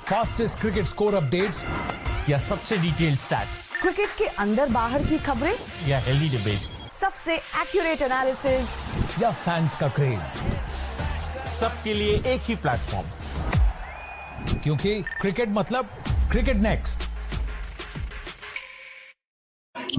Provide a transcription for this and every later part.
Fastest cricket score updates या सबसे detailed stats, cricket के अंदर बाहर की खबरें या हेल्दी डिबेट्स, सबसे एक्यूरेट एनालिसिस या फैंस का क्रेज, सबके लिए एक ही प्लेटफॉर्म, क्योंकि क्रिकेट मतलब क्रिकेट नेक्स्ट।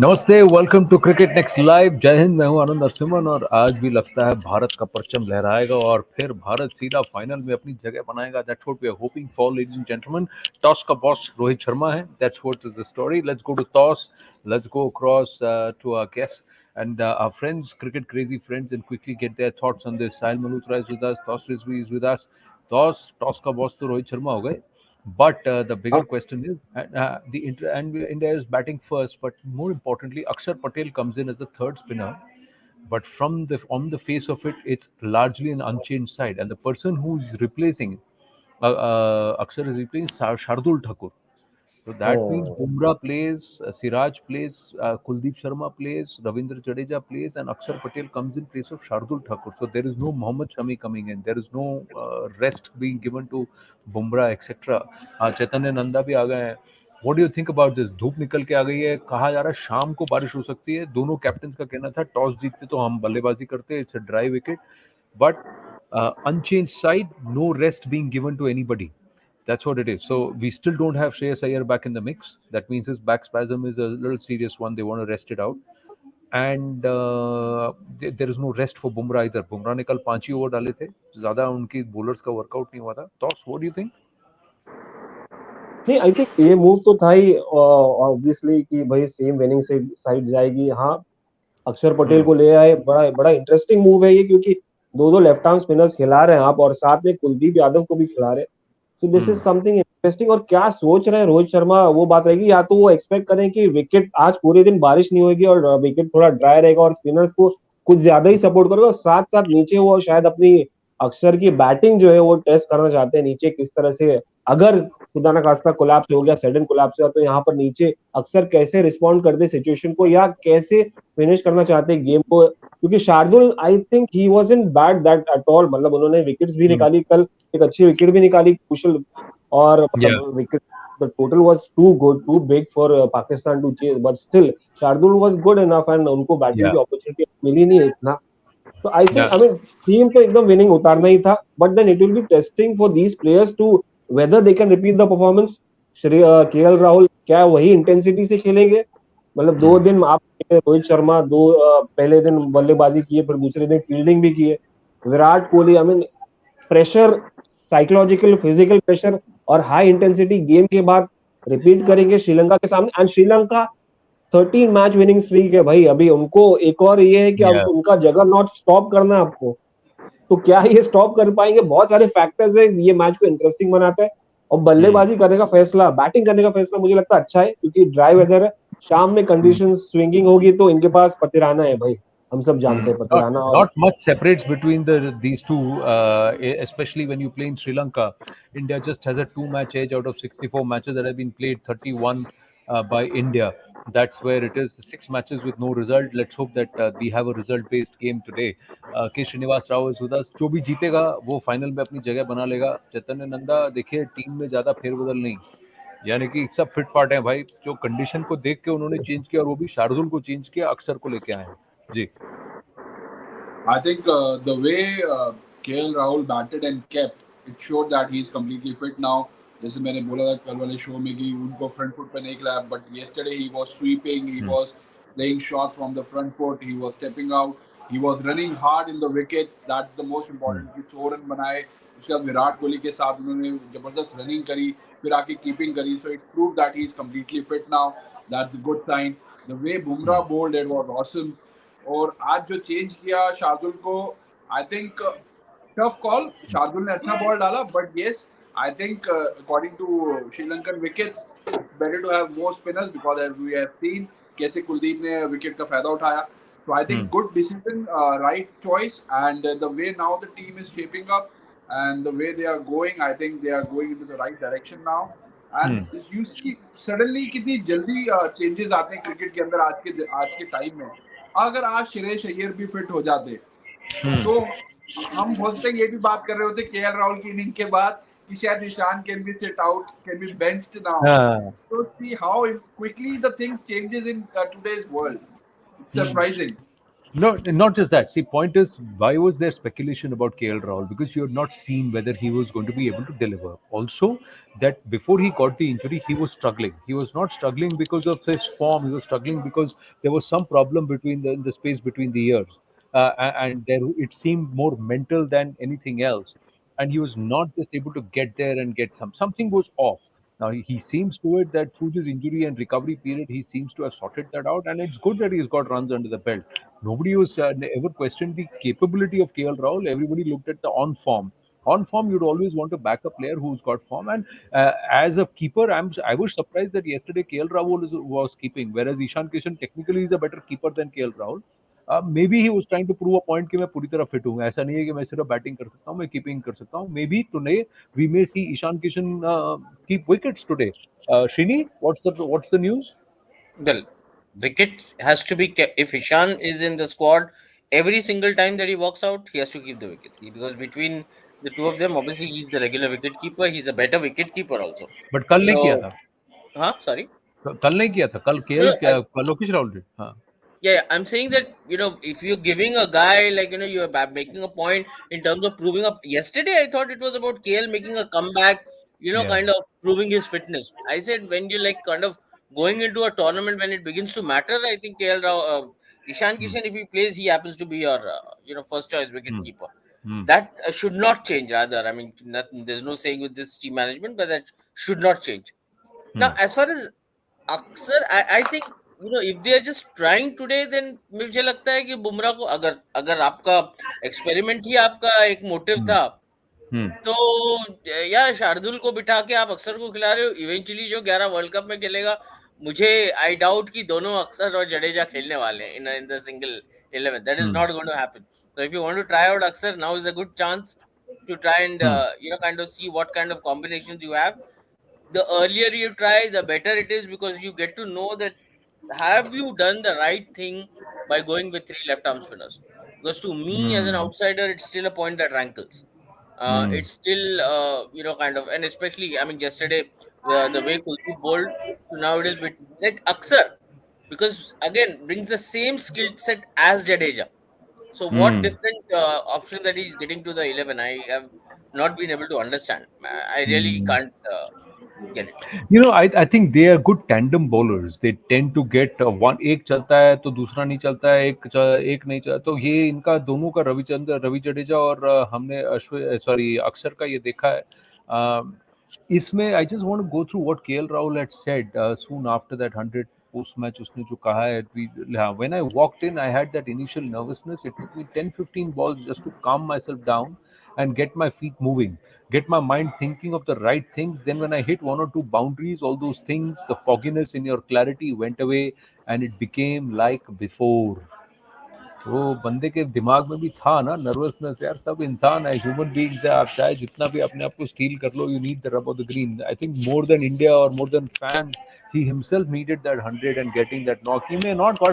नमस्ते, welcome to cricket next live. जय हिंद, मैं हूं आनंद नरसिम्हन और आज भी लगता है भारत का परचम लहराएगा और फिर भारत सीधा फाइनल में अपनी जगह बनाएगा। That's what we are hoping for, ladies and gentleman. Toss का बॉस रोहित शर्मा है। That's what is the story. Let's go to toss, let's go across to our guest and our friends, cricket crazy friends, and quickly get their thoughts on this. Sahil Malhotra is with us, Toss Rizvi is with us. Toss का boss तो रोहित शर्मा हो गए, but the bigger question is India is batting first, but more importantly Akshar Patel comes in as the third spinner, but on the face of it, it's largely an unchanged side, and the person who is replacing Akshar is replacing Shardul Thakur. So that means Bumrah plays, Siraj plays, Kuldeep Sharma plays, Ravindra Jadeja plays, and Akshar Patel comes in place of Shardul Thakur. So there is no Mohammad Shami coming in. There is no rest being given to Bumrah, etc. Chaitanya Nanda भी आ गए हैं. What do you think about this? धूप निकल के आ गई है. कहा जा रहा है शाम को बारिश हो सकती है. दोनों कैप्टन का कहना था टॉस जीतते तो हम बल्लेबाजी करते. It's a dry wicket, but unchanged side, no rest being given to anybody. That's what it is. So we still don't have Shreyas Iyer back in the mix. That means his back spasm is a little serious one. They want to rest it out. And there is no rest for Bumrah either. Bumrah ने कल 5 ही over डाले थे. ज़्यादा उनकी bowlers का workout नहीं हुआ था. Toss, what do you think? नहीं, आई थिंक ये मूव तो था ही ऑब्वियसली कि भाई सेम विनिंग साइड जाएगी। हाँ, अक्षर पटेल को ले आए, बड़ा बड़ा इंटरेस्टिंग मूव है ये, क्योंकि दो दो लेफ्ट आर्म स्पिनर्स खिला रहे हैं आप और साथ में कुलदीप यादव को भी खिला रहे हैं। So this is something interesting. और क्या सोच रहे हैं रोहित शर्मा, वो बात रहेगी। या तो वो एक्सपेक्ट करें कि विकेट आज पूरे दिन बारिश नहीं होगी और विकेट थोड़ा ड्राई रहेगा और स्पिनर्स को कुछ ज्यादा ही सपोर्ट करेगा, और साथ साथ नीचे वो शायद अपनी अक्षर की बैटिंग जो है वो टेस्ट करना चाहते हैं। नीचे किस तरह से, अगर खुदा ना खास्ता कोलैप्स हो गया, सडन कोलैप्स हुआ, तो यहाँ पर नीचे अक्सर कैसे रिस्पॉन्ड करते सिचुएशन को, या कैसे फिनिश करना चाहते हैं गेम को। क्योंकि Shardul, I think he wasn't bad that at all. मतलब उन्होंने विकेट्स भी निकाली कल, एक अच्छी विकेट भी निकाली कुशल, और wicket the total was too good, too big for Pakistan to chase, but still Shardul was good enough and उनको बैटिंग की अपॉर्चुनिटी मिली नहीं इतना। तो I think, I mean, team तो एकदम विनिंग उतारना ही था, but then it will be testing for these players to whether they can repeat the performance. KL Rahul क्या वही इंटेंसिटी से खेलेंगे? मतलब 2 दिन आप रोहित शर्मा पहले दिन बल्लेबाजी किए, फिर दूसरे दिन फील्डिंग भी किए। Virat Kohli, I mean, pressure, psychological physical pressure और हाई इंटेंसिटी गेम के बाद रिपीट करेंगे श्रीलंका के सामने। And Sri Lanka 13 match winning streak है भाई। अभी उनको एक और ये है कि अब उनका जगरनॉट स्टॉप करना है आपको। तो क्या ये स्टॉप कर पाएंगे? बहुत सारे फैक्टर्स है, ये मैच को इंटरेस्टिंग बनाता है। और बल्लेबाजी करने का फैसला, बैटिंग करने का फैसला मुझे लगता है अच्छा है, क्योंकि ड्राई वेदर है, शाम में कंडीशन स्विंगिंग होगी, तो इनके पास पतिराना है भाई, हम सब जानते हैं Pathirana. Not much separates between these two, especially when you play in Sri Lanka. India just has a 2-match edge out of 64 matches that have been played, 31 by India. That's where it is. 6 matches with no result. Let's hope that we have a result-based game today. K. Srinivas Rao is with us. जो भी जीतेगा वो final में अपनी जगह बना लेगा। चैतन्य नंदा, देखिए टीम में ज्यादा फेरबदल नहीं, यानी कि सब फिट फाट हैं भाई। जो कंडीशन को देख के उन्होंने चेंज किया, और वो भी शार्दुल को चेंज किया, अक्षर को लेके आए हैं जी। I think the way KL Rahul batted and kept, it showed that he is completely fit now. जैसे मैंने बोला था कल वाले शो में कि उनको फ्रंट फुट पे नहीं खिलाया, but yesterday he was sweeping, he was playing shot from the front foot, he was stepping out, he was running hard in the wickets. That's the most important. कि 4 run बनाए, उसके बाद विराट कोहली के साथ उन्होंने जबरदस्त रनिंग करी, फिर आके कीपिंग करी. So it proved that he is completely fit now. That's a good sign. The way Bumrah bowled, it was awesome. और आज जो चेंज किया शार्दुल को, I think tough call, Shardul ने अच्छा बॉल डाला, but yes, I think according to Sri Lankan wickets, better to have more spinners, because as we have seen कैसे कुलदीप ने विकेट का फायदा उठाया. So I think good decision, right choice, and the way now the team is shaping up and the way they are going, I think they are going into the right direction now. And you see suddenly कितनी जल्दी changes आते हैं cricket के अंदर आज के time में. अगर आज श्रेयस अय्यर भी फिट हो जाते तो हम बोलते ये भी बात कर रहे होते केएल राहुल की इनिंग के बाद कि शायद Ishan can be sit out, can be benched now. हाँ. So see how quickly the things changes in today's world. It's surprising. No, not just that. See, point is, why was there speculation about KL Rahul? Because you had not seen whether he was going to be able to deliver. Also, that before he got the injury, he was struggling. He was not struggling because of his form. He was struggling because there was some problem between the space between the ears, and there it seemed more mental than anything else. And he was not just able to get there and get something was off. Now he seems to it that through this injury and recovery period, he seems to have sorted that out, and it's good that he's got runs under the belt. Nobody was ever questioned the capability of KL Rahul. Everybody looked at the on form. On form, you'd always want to back a player who's got form. And as a keeper, I was surprised that yesterday KL Rahul was keeping, whereas Ishan Kishan technically is a better keeper than KL Rahul. Maybe he was trying to prove a point कि मैं पूरी तरह fit हूँ. ऐसा नहीं है कि मैं सिर्फ बैटिंग कर सकता हूँ, मैं कीपिंग कर सकता हूँ. Maybe today we may see Ishan Kishan keep wickets today. Shrini, what's the news? Well, wicket has to be kept. If Ishan is in the squad, every single time that he walks out, he has to keep the wicket. Because between the two of them, obviously he's the regular wicket keeper. He's a better wicket keeper also. But कल नहीं किया So, था. sorry. कल नहीं किया था. कल No, KL no, Lokesh Rahul did. हाँ. yeah, I'm saying that if you're giving a guy like you're making a point in terms of proving up. Yesterday, I thought it was about KL making a comeback. Yeah. Kind of proving his fitness. I said when you like kind of going into a tournament when it begins to matter, I think KL Rao, Ishan Kishan, if he plays, he happens to be your first choice wicket keeper. That should not change. Rather, I mean, there's no saying with this team management, but that should not change. Now, as far as Aksar, I think if they are just trying today, then मुझे लगता है कि बुमराह को अगर आपका experiment ही आपका एक motive था, तो या शार्दुल को बिठा के आप अक्सर को खिला रहे हो. इवेंचुअली जो 11 वर्ल्ड कप में खेलेगा, मुझे आई डाउट कि दोनों अक्सर और जडेजा खेलने वाले हैं in the single 11. That is not going to happen. So if you want to try out Aksar, now is a good chance to try and kind of see what kind of combinations you have. The earlier you try, the better it is, because you get to know that have you done the right thing by going with 3 left-arm spinners. Because to me, as an outsider, it's still a point that rankles. It's still, kind of, and especially, I mean, yesterday, the way Kuldeep bowled, so now it is like Aksar, because again, brings the same skill set as Jadeja. So what different option that he's getting to the 11, I have not been able to understand. I really can't get it. I think they are good tandem bowlers. They tend to get one एक चलता है तो दूसरा नहीं चलता है, एक नहीं चलता, तो ये इनका दोनों का रवि जडेजा और हमने अक्षर का ये देखा है. इसमें I just want to go through what KL Rahul had said soon after that 100 post match. उसने जो कहा है, when I walked in, I had that initial nervousness. It took me 10-15 balls just to calm myself down and get my feet moving, get my mind thinking of the right things. Then when I hit 1 or 2 boundaries, all those things, the fogginess in your clarity went away and it became like before. तो बंदे के दिमाग में भी था ना nervousness. यार, सब इंसान है, ह्यूमन बीइंग्स है. आप चाहे जितना भी अपने आप को स्टील कर लो, you need the rub of the green. I think more than India और more than fans, he himself needed that 100 and getting that knock. He may not got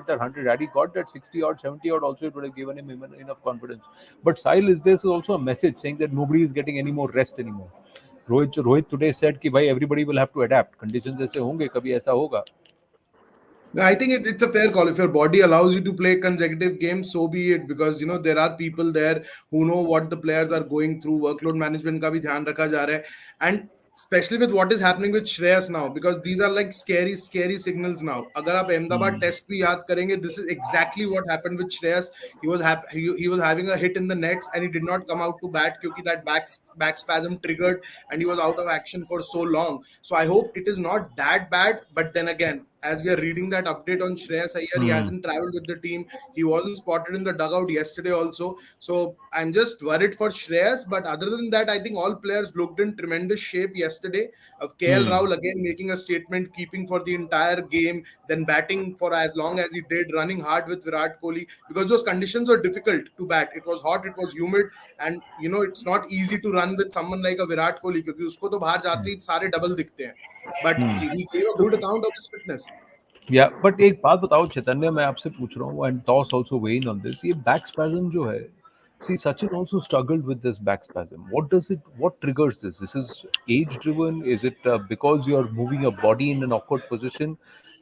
that 100. Had he got that 60 odd, 70 odd, also it would have given him enough confidence. But Sahil, this is also a message saying that nobody is getting any more rest anymore. Rohit today said कि भाई everybody will have to adapt. Conditions ऐसे होंगे, कभी ऐसा होगा. I think it's a fair call. If your body allows you to play consecutive games, so be it. Because there are people there who know what the players are going through. Workload management का भी ध्यान रखा जा रहा है, and especially with what is happening with Shreyas now, because these are like scary signals now. अगर आप Ahmedabad test भी याद करेंगे, this is exactly what happened with Shreyas. He was having a hit in the nets and he did not come out to bat क्योंकि that back spasm triggered and he was out of action for so long. So I hope it is not that bad. But then again, as we are reading that update on Shreyas Iyer, he hasn't traveled with the team. He wasn't spotted in the dugout yesterday also. So I'm just worried for Shreyas. But other than that, I think all players looked in tremendous shape yesterday. Of KL Rahul again making a statement, keeping for the entire game, then batting for as long as he did, running hard with Virat Kohli, because those conditions were difficult to bat. It was hot, it was humid, and it's not easy to run with someone like a Virat Kohli, क्योंकि उसको तो बाहर जाते ही सारे double दिखते हैं. But he gave a good account of his fitness. Yeah, but एक बात बताओ चैतन्य, मैं आपसे पूछ रहा हूँ, and toss also weigh in on this. ये back spasm जो है, See, Sachin also struggled with this back spasm. What triggers this? This is age driven? Is it because you're moving your body in an awkward position?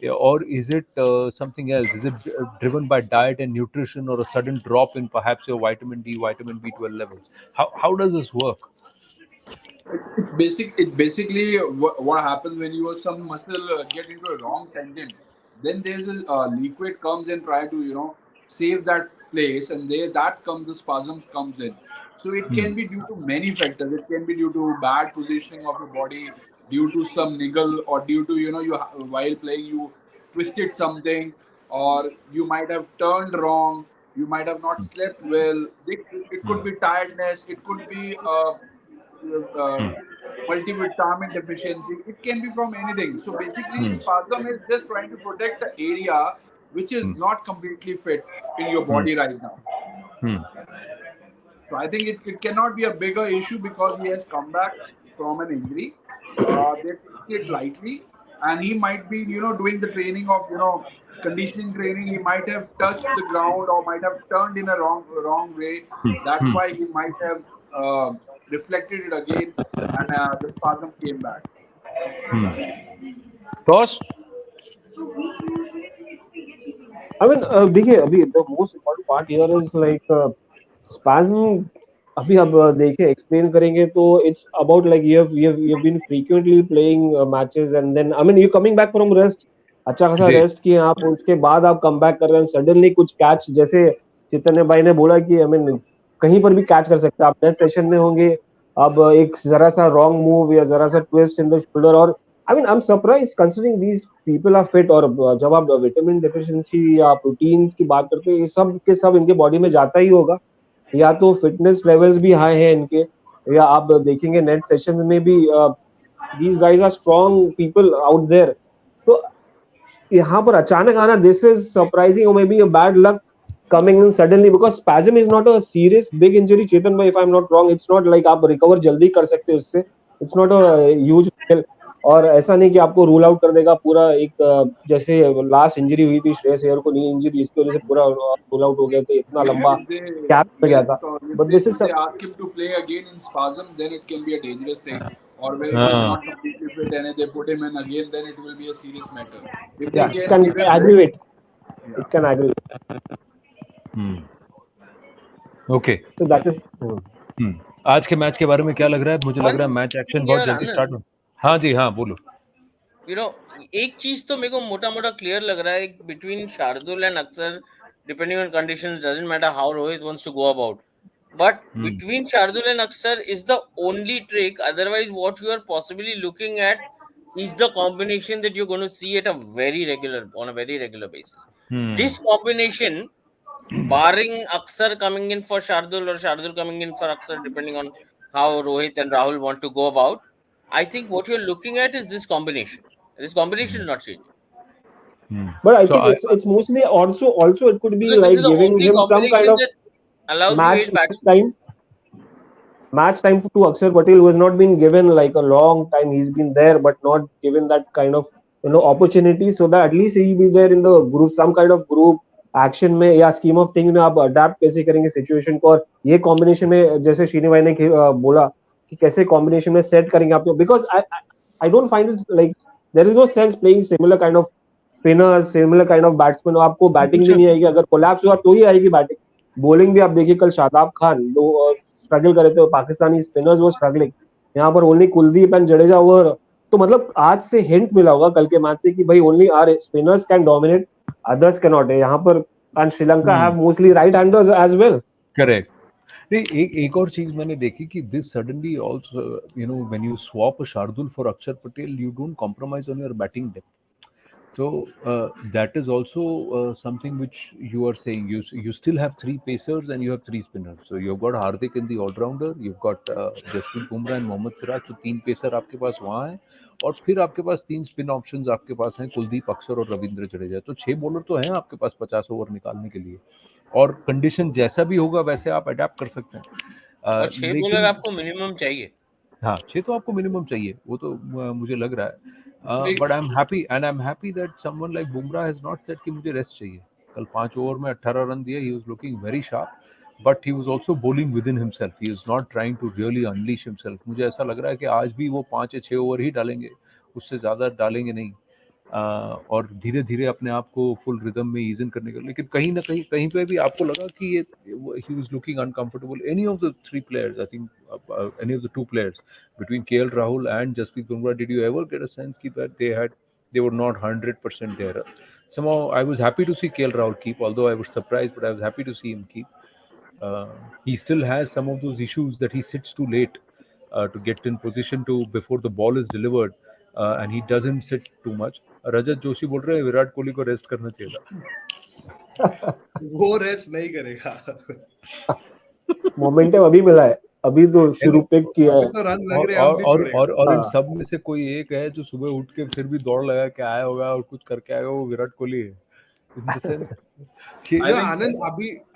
Or is it something else? Is it driven by diet and nutrition, or a sudden drop in perhaps your vitamin D, vitamin B12 levels? How does this work? It's basically what happens when you some muscle get into a wrong tendon. Then there's a liquid comes and try to save that place, and there that comes the spasms comes in. So it Hmm. can be due to many factors. It can be due to bad positioning of your body, due to some niggle, or due to while playing you twisted something, or you might have turned wrong. You might have not slept well. It could be tiredness. It could be uh, multivitamin deficiency. It can be from anything. So basically, Hmm. spasm is just trying to protect the area which is Hmm. not completely fit in your Hmm. body right now. Hmm. So I think it cannot be a bigger issue because he has come back from an injury. They take it lightly, and he might be doing the training of conditioning training. He might have touched the ground or might have turned in a wrong way. That's Hmm. why he might have reflected it again, and the spasm came back. Toss? I mean, देखिए अभी the most important part here is like spasm. अभी अब देखिए explain करेंगे तो it's about like you have been frequently playing matches, and then I mean you coming back from rest, अच्छा खासा जी. Rest किए आप, उसके बाद आप कम बैक कर रहे हैं सडनली कुछ कैच, जैसे चैतन्य भाई ने बोला कि आई मीन कहीं पर भी कैच कर सकते हैं आप, नेक्स्ट सेशन में होंगे, अब एक जरा सा रॉन्ग मूव या जरा सा ट्विस्ट इन द शोल्डर, और I mean I am surprise considering these people are fit, और जब आप विटामिन डेफिशिएंसी या प्रोटीन्स की बात करते हैं ये सब के सब इनके बॉडी में जाता ही होगा, या तो फिटनेस लेवल्स भी हाई है इनके, या आप देखेंगे नेट सेशन में भी these guys are strong people out there. तो यहाँ पर अचानक आना, this is surprising, or maybe a bad luck coming in suddenly, because spasm is not a serious big injury, चेतन भाई, if I'm not wrong, it's not like आप recover जल्दी कर सकते हो उससे, it's not a huge deal, और ऐसा नहीं कि आपको रूल आउट कर देगा पूरा, एक जैसे लास्ट इंजरी हुई थी श्रेयस अय्यर को, नी इंजरी, इसकी वजह से पूरा रूल आउट हो गया, तो इतना लंबा If they कैप में गया yes, था, if but they this if is they ask him to play again in spasm, then it can be a dangerous thing. Or where if he's हाँ. not completely fit and they put him in again, then it will be a serious matter. If they yeah, it can can give him rest, aggravate, yeah. it can aggravate, okay. so that is आज के match के बारे में क्या लग रहा है? मुझे लग One रहा है मैच एक्शन thing बहुत here, जल्दी Anand, स्टार्ट हो. हाँ जी, हाँ बोलो. एक चीज तो मेरे को मोटा मोटा क्लियर लग रहा है, between Shardul and Axar, depending on conditions, doesn't matter how Rohit wants to go about, but between Shardul and Aksar is the only trick. Otherwise, what you are possibly looking at is the combination that you're going to see at on a very regular basis. This combination, barring Aksar coming in for Shardul or Shardul coming in for Aksar, depending on how Rohit and Rahul want to go about, I think what you're looking at is this combination. This combination is not changing. but I So think it's mostly also it could be Because this is like the giving only him some kind combination of that allows you match 8 batsmen. Match time to Akshar Patel, who has not been given like a long time. He's been there, but not given that kind of opportunity. So that at least he'll be there in the group, some kind of group action में या scheme of things में आप adapt कैसे करेंगे situation को, और ये combination में जैसे श्रीनी भाई ने बोला कि कैसे combination में set करेंगे आप, because I don't find it like there is no sense playing similar kind of spinners, similar kind of batsmen. आपको बैटिंग भी नहीं आएगी, अगर कोलैप्स हुआ तो ही आएगी बैटिंग, बॉलिंग भी आप देखिए कल शादाब खान स्ट्रगल कर रहे थे, पाकिस्तानी स्पिनर्स वो स्ट्रगलिंग, यहाँ पर only Kuldeep and Jadeja over, तो मतलब आज से हिंट मिला होगा कल के मैच से कि भाई only are spinners can dominate, others can not, यहाँ पर and Sri Lanka have mostly right handers as well. Correct. नहीं, एक और चीज मैंने देखी कि this suddenly also when you swap Shardul for Akshar Patel, you don't compromise on your batting depth. So that is also something which you are saying. You still have 3 pacers and you have 3 spinners. So you've got Hardik in the all-rounder, you've got Jasprit Bumrah and Mohammad Siraj. तो 3 pacer आपके पास वहाँ हैं, और फिर आपके पास 3 spin options आपके पास हैं, कुलदीप, अक्षर और रविंद्र जडेजा. तो 6 बॉलर तो हैं आपके पास 50 ओवर निकालने के लिए, और कंडीशन जैसा भी होगा वैसे आप अडेप्ट कर सकते हैं. और 6 बॉलर लेकिन आपको मिनिमम चाहिए. हाँ, 6 तो आपको मिनिमम चाहिए, वो तो मुझे लग रहा है. Actually, but I am happy that someone like Bumrah has not said कि मुझे रेस्ट चाहिए. कल 5 ओवर में 18 रन दिए, he was looking very sharp. but he was also bowling within himself. He is not trying to really unleash himself. मुझे ऐसा लग रहा है कि आज भी वो 5 या 6 ओवर ही डालेंगे, उससे ज़्यादा डालेंगे नहीं। और धीरे धीरे अपने आप को फुल रिदम में ईज इन करने का। लेकिन कहीं ना कहीं कहीं पे भी आपको लगा कि ये he was looking uncomfortable. Any of the three players, I think any of the two players between KL Rahul and Jasprit Bumrah, did you ever get a sense that they were not 100% there? Somehow I was happy to see KL Rahul keep, although I was surprised, but I was happy to see him keep. He still has some of those issues that he sits too late to get in position to before the ball is delivered, and he doesn't sit too much. रजत जोशी बोल रहे हैं विराट कोहली को rest करना चाहिए था। वो rest नहीं करेगा। मोमेंटम अभी मिला है, अभी तो शुरू पिक किया है। तो रन लग रहे हैं, हम नहीं छोड़ेंगे। और इन सब में से कोई एक है जो सुबह उठ के फिर भी दौड़ लगा के आया होगा और कुछ करके आया होगा, वो विराट कोहली है। In the sense, Anand,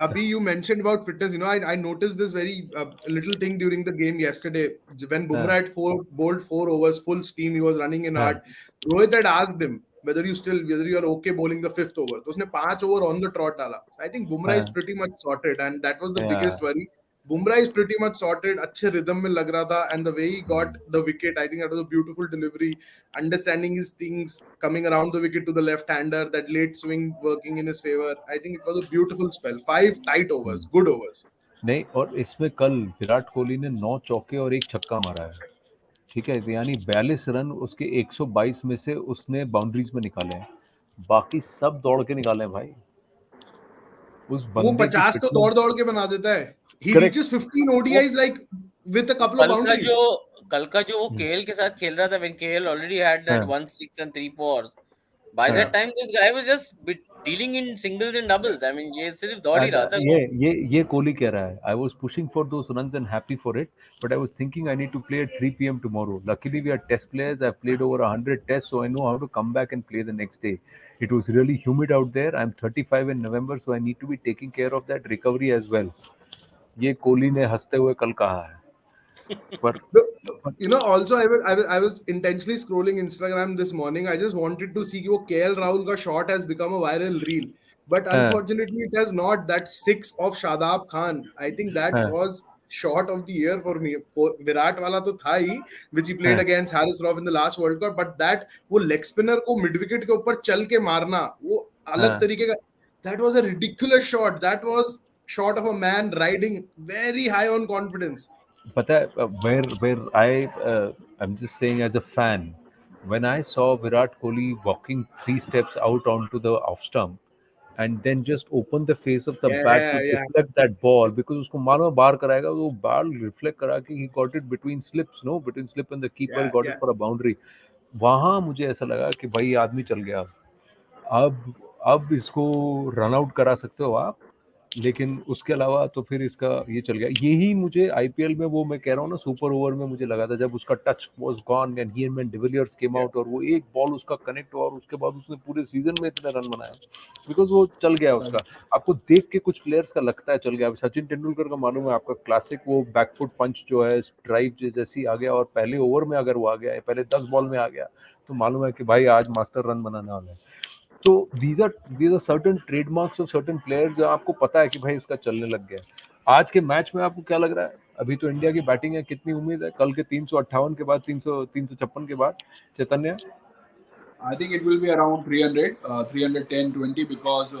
Abhi, you mentioned about fitness. I noticed this very little thing during the game yesterday when Bumrah had bowled 4 overs full steam. He was running in hard. Rohit had asked him whether you are okay bowling the 5th over. तो उसने 5 over on the trot डाला. I think Bumrah is pretty much sorted, and that was the biggest worry. Bumrah is pretty much sorted. अच्छे rhythm में लग रहा था, and the way he got the wicket, I think that was a beautiful delivery. Understanding his things, coming around the wicket to the left-hander, that late swing working in his favor. I think it was a beautiful spell. 5 tight overs, good overs. नहीं, और इसमें कल विराट कोहली ने 9 चौके और 1 छक्का मारा है, ठीक है, यानी 42 रन उसके 122 में से उसने बाउंड्रीज में निकाले हैं, बाकी सब दौड़ के निकाले हैं भाई। उस वो बंदे 50 तो दौड़ के बना देता है। He reaches 15 ODIs like with a couple of boundaries. कल का जो वो केएल के साथ खेल रहा था, when KL already had that 1 6 and 3 4, by that time this guy was just dealing in singles and doubles. I mean, ये सिर्फ दौड़ ही रहा था। ये कोहली कह रहा है, I was pushing for those runs and happy for it, but I was thinking I need to play at 3 p.m. tomorrow. Luckily we are test players. I've played over 100 tests, so I know how to come back and play the next day. It was really humid out there. I'm 35 in November, so I need to be taking care of that recovery as well. ये कोहली ने हंसते हुए कल कहा है। But also I was intentionally scrolling Instagram this morning. I just wanted to see वो KL Rahul का shot has become a viral reel, but unfortunately it has not. That 6 of Shadab Khan, I think that was shot of the year for me. Virat वाला तो था ही, which he played against Haris Rauf in the last World Cup, but that वो leg spinner को mid wicket के ऊपर चल के मारना, वो अलग तरीके का, that was a ridiculous shot. That was shot of a man riding very high on confidence. पता है where I'm just saying as a fan, when I saw Virat Kohli walking 3 steps out onto the off stump and then just open the face of the bat to deflect that ball, because उसको मालूम बाहर कराएगा, वो ball reflect करा के he got it between slip and the keeper got it for a boundary. वहाँ मुझे ऐसा लगा कि भाई आदमी चल गया, अब इसको रन आउट करा सकते हो आप, लेकिन उसके अलावा तो फिर इसका ये चल गया। यही मुझे आईपीएल में, वो मैं कह रहा हूँ ना, सुपर ओवर में मुझे लगा था जब उसका touch was gone and he and de Villiers came out और वो एक बॉल उसका कनेक्ट हुआ और उसके बाद उसने पूरे सीजन में इतना रन बनाया, बिकॉज वो चल गया उसका। आपको देख के कुछ प्लेयर्स का लगता है चल गया। सचिन तेंदुलकर का मालूम है आपका क्लासिक वो बैकफुट पंच जो है, ड्राइव जैसी आ गया, और पहले ओवर में अगर वो आ गया, पहले 10 बॉल में आ गया, तो मालूम है कि भाई आज मास्टर रन बनाने वाला है। तो these are certain trademarks of certain players जो आपको पता है कि भाई इसका चलने लग गया। आज के मैच में आपको क्या लग रहा है? अभी तो इंडिया की बैटिंग है, कितनी उम्मीद है कल के 358 के बाद, 356 के बाद? चैतन्य, I think it will be around 300, 310-20, because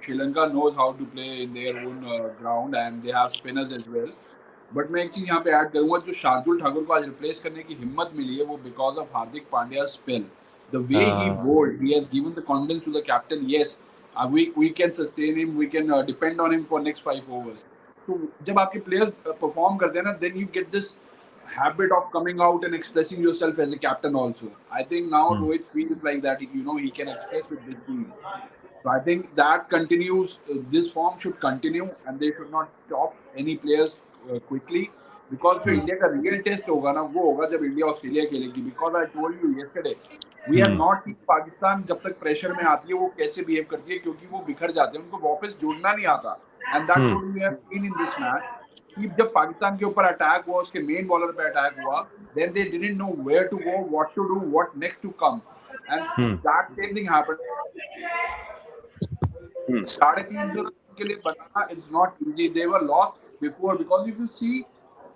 Sri Lanka knows how to play in their own ground and they have spinners as well. But मैं एक चीज यहाँ पे ऐड करूंगा, जो शार्दुल ठाकुर को आज रिप्लेस करने की हिम्मत मिली है वो because of Hardik Pandya spell. The way he bowled, he has given the confidence to the captain. Yes, we can sustain him, we can depend on him for next 5 overs. So जब आपके players perform करते हैं ना, then you get this habit of coming out and expressing yourself as a captain also. I think now Rohit feels like that, he can express with this team. So I think that continues. This form should continue and they should not stop any players quickly, because जो India का real test होगा ना, वो होगा जब India Australia खेलेगी. Because I told you yesterday, we have not seen Pakistan जब तक प्रेशर में आती है वो कैसे बिहेव करती है, क्योंकि वो बिखर जाते हैं, उनको वापस जुड़ना नहीं आता. And that what we have seen in this match. कि जब पाकिस्तान के ऊपर अटैक हुआ, उसके मेन बॉलर पे अटैक हुआ, then they didn't know where to go, what to do, what next to come, and that same thing happened. 350 के लिए बनाना is not easy. They were lost before because if you see,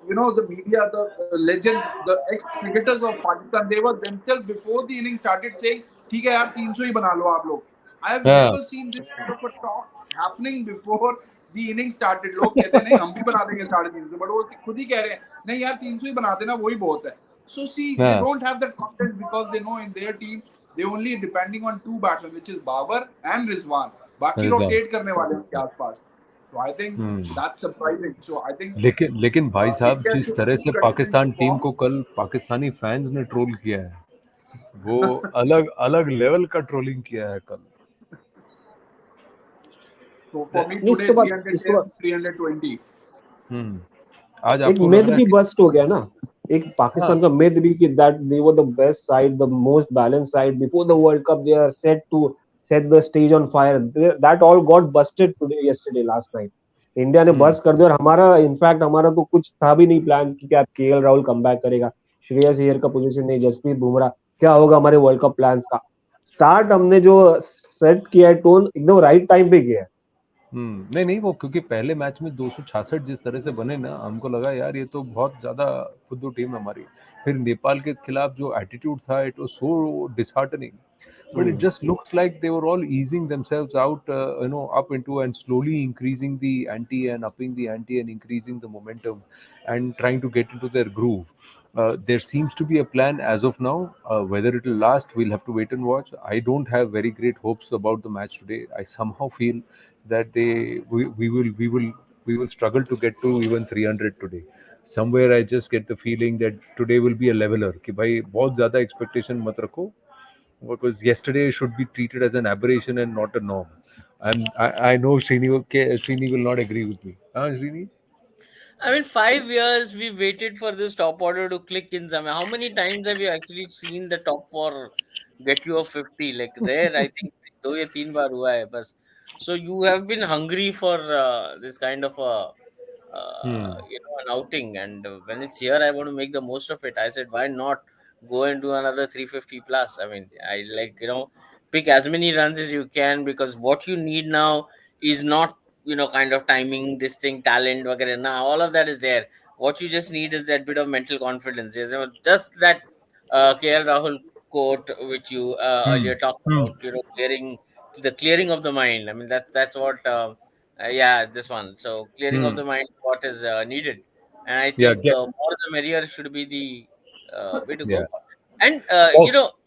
you know, the media, the legends, the ex-cricketers of Pakistan, they were themselves before the inning started saying, ठीक है यार 300 ही बना लो आप लोग. I have हाँ never seen this kind of a talk happening before the inning started. लोग कहते हैं नहीं हम भी बना देंगे 350, but वो खुद ही कह रहे हैं नहीं यार 300 ही बना देना वही बहुत है. So see, they हाँ don't have that confidence because they know in their team they only depending on two batsmen, which is Babar and Rizwan. बाकी रिजवान rotate करने वाले हैं उनके आसपास. So I think that's surprising. So I think लेकिन भाई साहब India जिस should तरह से continue Pakistan to team form. को कल पाकिस्तानी फैंस ने ट्रोल किया है, वो अलग अलग लेवल का ट्रोलिंग किया है कल. So for me नहीं, today इसके बाद 310, 320. आज एक आपको लग मिथ रहा है भी कि बस्ट हो गया ना. एक हाँ पाकिस्तान का मिथ भी कि that they were the best side, the most balanced side before the world cup. They are set to set the stage on fire. That all got busted today, yesterday, last night. India ने bust कर दिया. और हमारा in fact हमारा तो कुछ था भी नहीं प्लान कि क्या केएल राहुल कम बैक करेगा, श्रेयस अय्यर का पोजीशन नहीं, जसप्रीत बुमराह, क्या होगा हमारे वर्ल्ड कप प्लान्स का. स्टार्ट हमने जो सेट किया है, टोन एकदम राइट टाइम पे किया है. नहीं वो क्योंकि पहले मैच में 266 जिस तरह से बने ना, हमको लगा यार ये तो बहुत ज्यादा फुद्दू टीम है हमारी. फिर नेपाल के खिलाफ जो एटीट्यूड था, it was so disheartening. But it just looks like they were all easing themselves out, up into and slowly increasing the ante and upping the ante and increasing the momentum and trying to get into their groove. There seems to be a plan as of now. Whether it will last, we'll have to wait and watch. I don't have very great hopes about the match today. I somehow feel that we will struggle to get to even 300 today. Somewhere I just get the feeling that today will be a leveler. कि भाई बहुत ज़्यादा expectation मत रखो, because yesterday should be treated as an aberration and not a norm. And I know Srini will not agree with me. Huh, Srini? I mean, 5 years we waited for this top order to click in somewhere. How many times have you actually seen the top four get you a 50? Like rare, I think. दो या तीन बार हुआ है बस. So you have been hungry for this kind of a an outing, and when it's here, I want to make the most of it. I said, why not go and do another 350 plus? I mean, I like pick as many runs as you can, because what you need now is not kind of timing, this thing, talent, वगैरह. Now all of that is there. What you just need is that bit of mental confidence. Yes, just that KL Rahul quote which you earlier talked about. Clearing of the mind. I mean that's what. Yeah, this one. So clearing of Hmm. the mind, what is needed, and I Yeah, think more the merrier should be the way to yeah. go. And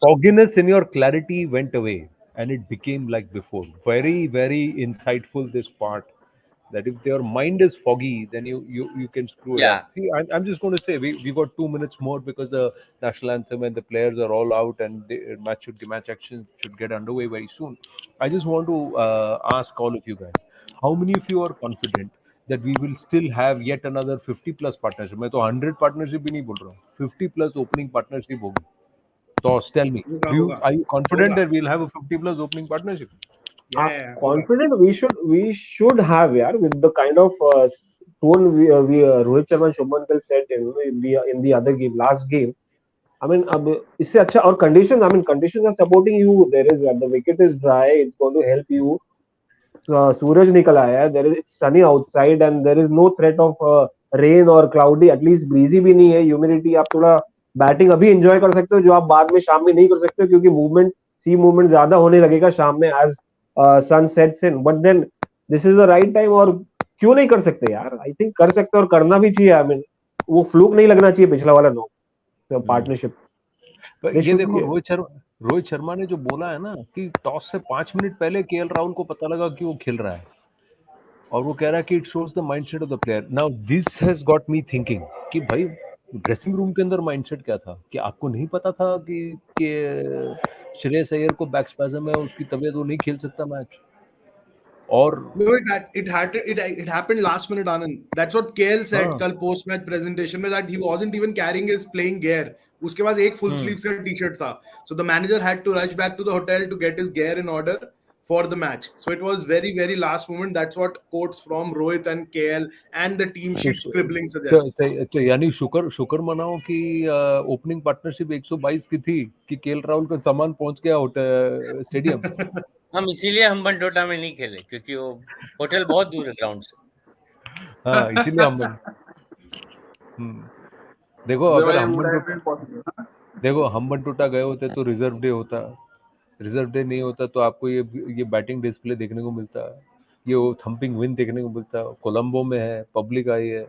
Fogginess in your clarity went away and it became like before. Very, very insightful this part. That if your mind is foggy, then you can screw it up. yeah, See, I'm just going to say we got 2 minutes more because the national anthem and the players are all out and the match action should get underway very soon. I just want to ask all of you guys, how many of you are confident that we will still have yet another 50 plus partnership? मैं तो 100 partnership भी नहीं बोल रहा हूँ, 50 plus opening partnership होगी. Toss, tell me, होगा होगा are you confident होगा. that we'll have a 50 plus opening partnership? होगा. Confident we should have, yeah, with the kind of tone we Rohit Sharma and Shubman Gill set in the other game, last game. I mean, अब इससे अच्छा और conditions. I mean, conditions are supporting you. There is the wicket is dry. It's going to help you. सूरज निकल आया है. There is it's sunny outside and there is no threat of rain or cloudy. At least breezy भी नहीं है. Humidity. आप थोड़ा batting अभी enjoy कर सकते हो जो आप बाद में शाम में नहीं कर सकते हो, क्योंकि सी मूवमेंट ज्यादा होने लगेगा शाम में as sun sets in. But then this is the right time. और क्यों नहीं कर सकते यार? आई थिंक कर सकते और करना भी चाहिए. आई मीन वो फ्लूक नहीं लगना चाहिए पिछला वाला नो पार्टनरशिप. पर ये देखो रोहित शर्मा ने जो बोला है ना कि टॉस से 5 मिनट पहले केएल राहुल को पता लगा कि वो खेल रहा है और वो कह रहा है कि it shows the mindset of the player. Now this has got me thinking कि भाई ड्रेसिंग रूम के अंदर माइंडसेट क्या था? कि आपको नहीं पता था कि श्रेयस अय्यर को बैक स्पैज्म है, उसकी तबीयत, वो नहीं खेल सकता मैच? और No, it happened last minute, Anand. That's what KL said कल post match presentation में, that he wasn't even carrying his playing gear. उसके पास एक full sleeves का t-shirt था. So the manager had to rush back to the hotel to get his gear in order. for the match. So it was very, very last moment. That's what quotes from Rohit and KL and the team sheet scribbling suggests. तो यानी शुक्र मनाओ कि opening partnership 122 की थी कि KL Rahul का सामान पहुंच गया होटल स्टेडियम। हम इसीलिए हम बनटोटा में नहीं खेले क्योंकि वो होटल बहुत दूर है ग्राउंड से। हाँ, इसीलिए हम देखो अगर हम बनटोटा गए होते तो रिजर्व डे होता, रिजर्व डे नहीं होता तो आपको ये बैटिंग डिस्प्ले देखने को मिलता, ये वो थंपिंग विन देखने को मिलता। कोलंबो में है, पब्लिक आई है।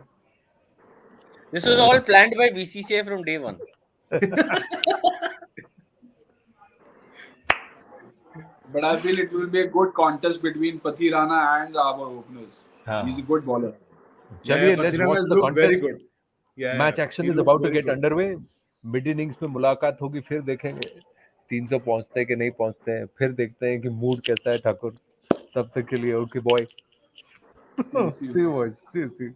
This was all planned by BCCI from day one. But I feel it will be a good contest between Pathirana and our openers. He's a good bowler. चलिए, let's watch the contest. Very good. Yeah, Match action is about to get underway. Mid innings में मुलाकात होगी, फिर देखेंगे 300 पहुंचते हैं कि नहीं पहुंचते हैं, फिर देखते हैं कि मूड कैसा है ठाकुर। तब तक के लिए okay boy, see you boys, see you.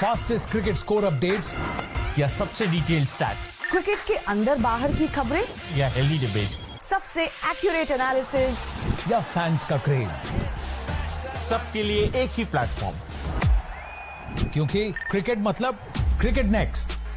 Fastest cricket score updates या सबसे डिटेल्ड स्टैट्स क्रिकेट के अंदर बाहर की खबरें या हेल्दी डिबेट्स, सबसे एक्यूरेट एनालिसिस या फैंस का क्रेज, सबके लिए एक ही प्लेटफॉर्म, क्योंकि क्रिकेट मतलब क्रिकेट नेक्स्ट।